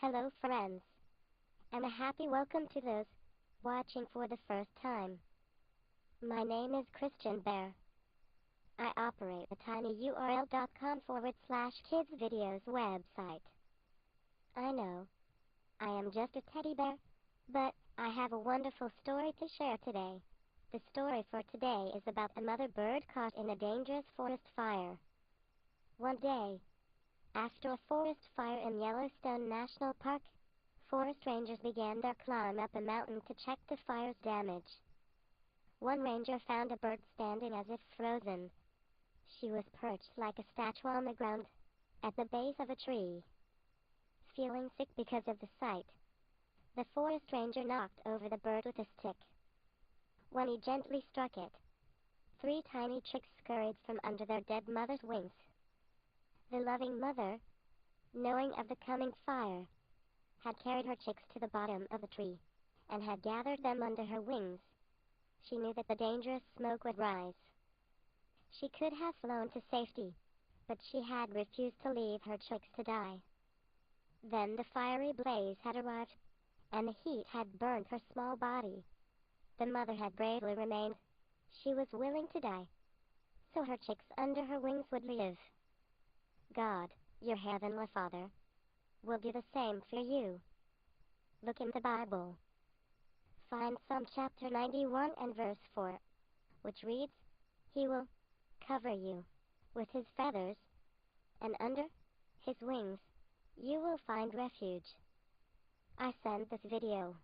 Hello friends, and a happy welcome to those watching for the first time. My name is Christian Bear. I operate the tinyurl.com/kids videos website. I know, I am just a teddy bear, but I have a wonderful story to share today. The story for today is about a mother bird caught in a dangerous forest fire. One day, after a forest fire in Yellowstone National Park, forest rangers began their climb up a mountain to check the fire's damage. One ranger found a bird standing as if frozen. She was perched like a statue on the ground, at the base of a tree. Feeling sick because of the sight, the forest ranger knocked over the bird with a stick. When he gently struck it, 3 tiny chicks scurried from under their dead mother's wings. The loving mother, knowing of the coming fire, had carried her chicks to the bottom of the tree, and had gathered them under her wings. She knew that the dangerous smoke would rise. She could have flown to safety, but she had refused to leave her chicks to die. Then the fiery blaze had arrived, and the heat had burned her small body. The mother had bravely remained. She was willing to die, so her chicks under her wings would live. God, your heavenly Father, will do the same for you. Look in the Bible. Find Psalm chapter 91 and verse 4, which reads, "He will cover you with his feathers, and under his wings you will find refuge." I send this video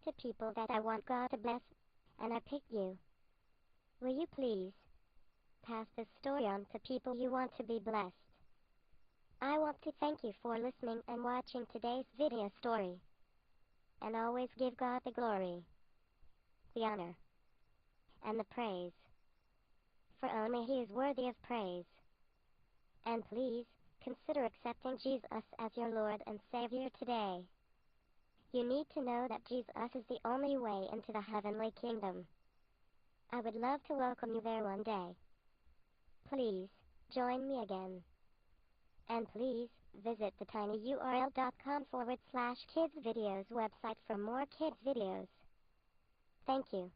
to people that I want God to bless, and I pick you. Will you please pass this story on to people you want to be blessed? I want to thank you for listening and watching today's video story. And always give God the glory, the honor, and the praise, for only He is worthy of praise. And please, consider accepting Jesus as your Lord and Savior today. You need to know that Jesus is the only way into the heavenly kingdom. I would love to welcome you there one day. Please, join me again. And please, visit the tinyurl.com/kids videos website for more kids videos. Thank you.